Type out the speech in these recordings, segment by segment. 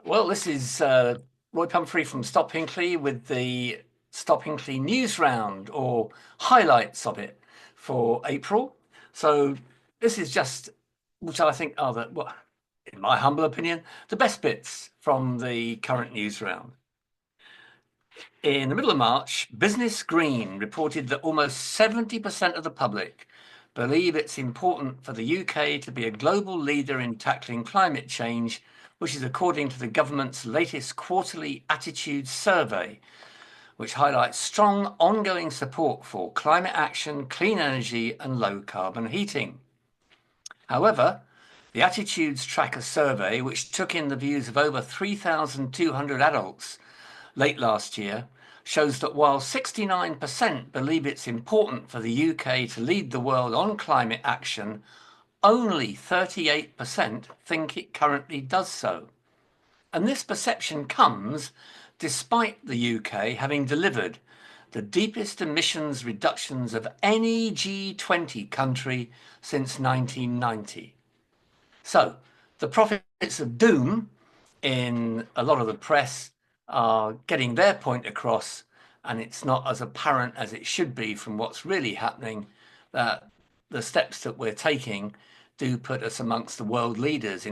Well, this is Roy Pumfrey from Stop Hinkley with the Stop Hinkley news round or highlights of it for April. So this is just, which I think are well, in my humble opinion, the best bits from the current news round. In the middle of March, Business Green reported that almost 70% of the public believe it's important for the UK to be a global leader in tackling climate change, which is according to the government's latest quarterly attitude survey, which highlights strong ongoing support for climate action, clean energy, and low carbon heating. However, the Attitudes Tracker survey, which took in the views of over 3,200 adults late last year, shows that while 69% believe it's important for the UK to lead the world on climate action, only 38% think it currently does so. And this perception comes despite the UK having delivered the deepest emissions reductions of any G20 country since 1990. So the prophets of doom in a lot of the press are getting their point across, and it's not as apparent as it should be from what's really happening that the steps that we're taking do put us amongst the world leaders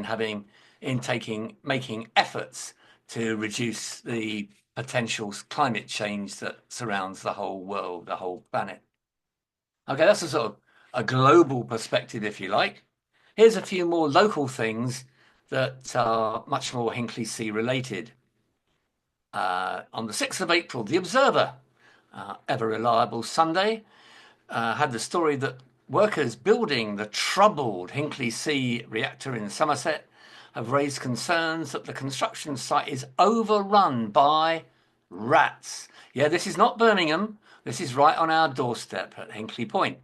making efforts to reduce the potential climate change that surrounds the whole world, the whole planet. Okay, that's a sort of a global perspective, if you like. Here's a few more local things that are much more Hinkley C related. On the 6th of April, The Observer, ever reliable Sunday, had the story that workers building the troubled Hinkley C reactor in Somerset have raised concerns that the construction site is overrun by rats. Yeah, this is not Birmingham. This is right on our doorstep at Hinkley Point.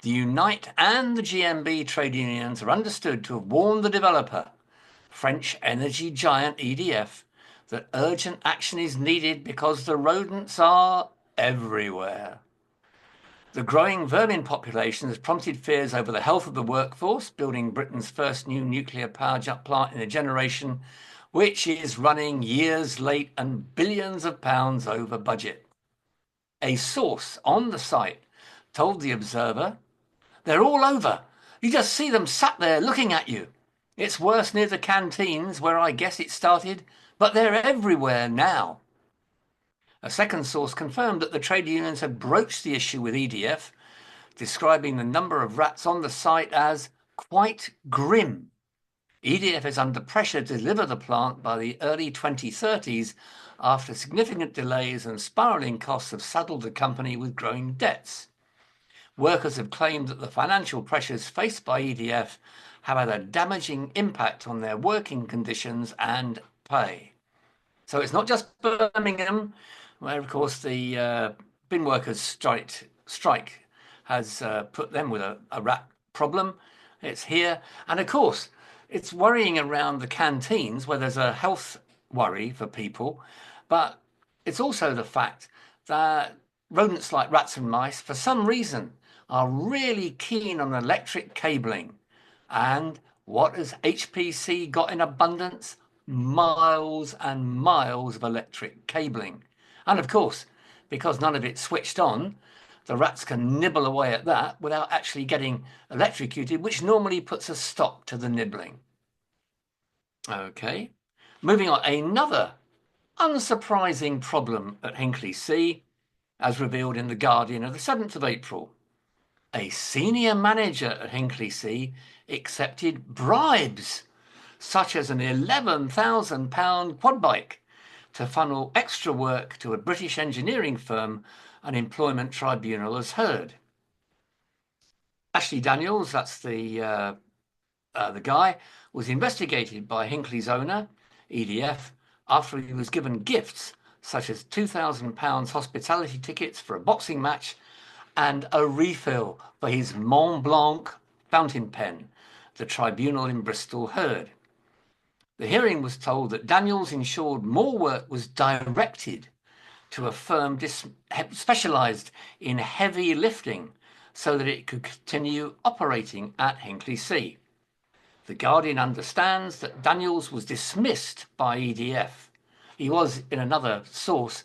The Unite and the GMB trade unions are understood to have warned the developer, French energy giant EDF, that urgent action is needed because the rodents are everywhere. The growing vermin population has prompted fears over the health of the workforce, building Britain's first new nuclear power plant in a generation, which is running years late and billions of pounds over budget. A source on the site told The Observer, "They're all over. You just see them sat there looking at you. It's worse near the canteens where I guess it started, but they're everywhere now." A second source confirmed that the trade unions had broached the issue with EDF, describing the number of rats on the site as quite grim. EDF is under pressure to deliver the plant by the early 2030s after significant delays and spiralling costs have saddled the company with growing debts. Workers have claimed that the financial pressures faced by EDF have had a damaging impact on their working conditions and pay. So it's not just Birmingham, where, of course, the bin workers strike has put them with a rat problem. It's here. And, of course, it's worrying around the canteens where there's a health worry for people. But it's also the fact that rodents like rats and mice, for some reason, are really keen on electric cabling. And what has HPC got in abundance? Miles and miles of electric cabling. And of course, because none of it's switched on, the rats can nibble away at that without actually getting electrocuted, which normally puts a stop to the nibbling. Okay, moving on. Another unsurprising problem at Hinkley C, as revealed in The Guardian of the 7th of April. A senior manager at Hinkley C accepted bribes, such as an £11,000 quad bike, to funnel extra work to a British engineering firm, an employment tribunal has heard. Ashley Daniels, that's the guy, was investigated by Hinkley's owner, EDF, after he was given gifts such as £2,000 hospitality tickets for a boxing match and a refill for his Mont Blanc fountain pen, the tribunal in Bristol heard. The hearing was told that Daniels ensured more work was directed to a firm specialised in heavy lifting so that it could continue operating at Hinkley C. The Guardian understands that Daniels was dismissed by EDF. He was, in another source,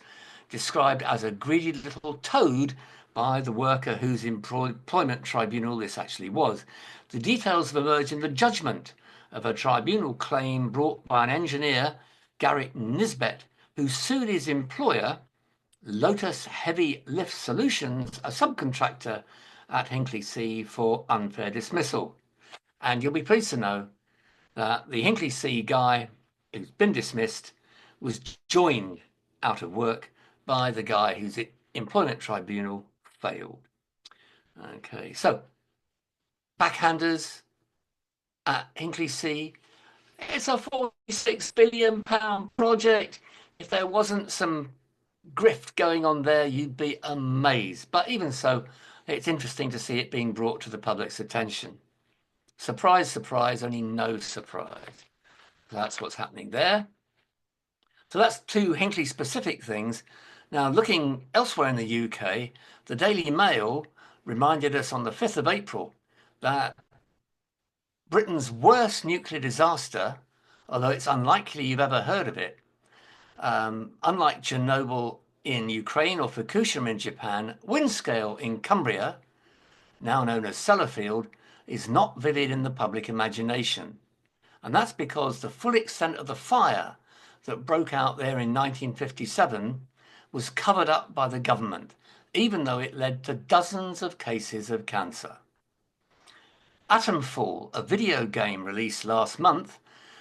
described as a greedy little toad by the worker whose employment tribunal this actually was. The details have emerged in the judgment of a tribunal claim brought by an engineer, Garrick Nisbet, who sued his employer, Lotus Heavy Lift Solutions, a subcontractor at Hinkley C, for unfair dismissal. And you'll be pleased to know that the Hinkley C guy who's been dismissed was joined out of work by the guy whose employment tribunal failed. Okay, so backhanders at Hinkley C. It's a £46 billion project. If there wasn't some grift going on there, you'd be amazed. But even so, it's interesting to see it being brought to the public's attention. Surprise, surprise, only no surprise. That's what's happening there. So that's two Hinkley specific things. Now, looking elsewhere in the UK, the Daily Mail reminded us on the 5th of April that Britain's worst nuclear disaster, although it's unlikely you've ever heard of it, unlike Chernobyl in Ukraine or Fukushima in Japan, Windscale in Cumbria, now known as Sellafield, is not vivid in the public imagination. And that's because the full extent of the fire that broke out there in 1957 was covered up by the government, even though it led to dozens of cases of cancer. Atomfall, a video game released last month,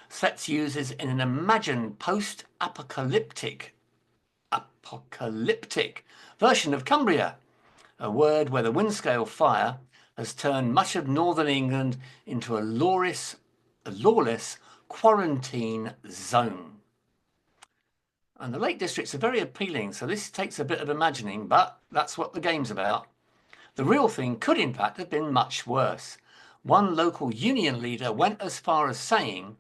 sets users in an imagined post-apocalyptic version of Cumbria, a world where the Windscale fire has turned much of northern England into a lawless quarantine zone. And the Lake Districts are very appealing, so this takes a bit of imagining, but that's what the game's about. The real thing could in fact have been much worse. One local union leader went as far as saying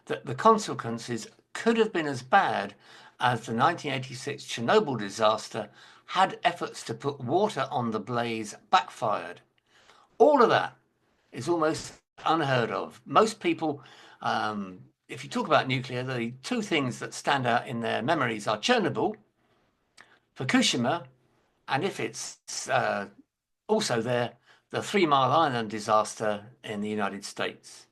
that the consequences could have been as bad as the 1986 Chernobyl disaster had efforts to put water on the blaze backfired. All of that is almost unheard of. Most people, if you talk about nuclear, the two things that stand out in their memories are Chernobyl, Fukushima, and if it's also there, the 3 Mile Island disaster in the United States.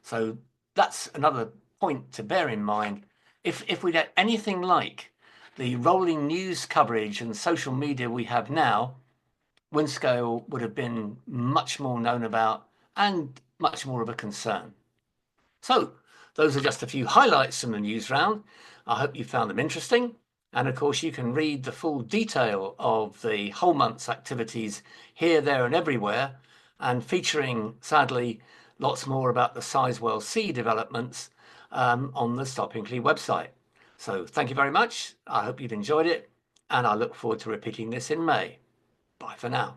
So that's another point to bear in mind. If we get anything like the rolling news coverage and social media we have now, Windscale would have been much more known about and much more of a concern. So those are just a few highlights from the news round. I hope you found them interesting. And of course, you can read the full detail of the whole month's activities here, there and everywhere, and featuring, sadly, lots more about the Sizewell C developments on the Stop Hinkley website. So thank you very much. I hope you've enjoyed it, and I look forward to repeating this in May. Bye for now.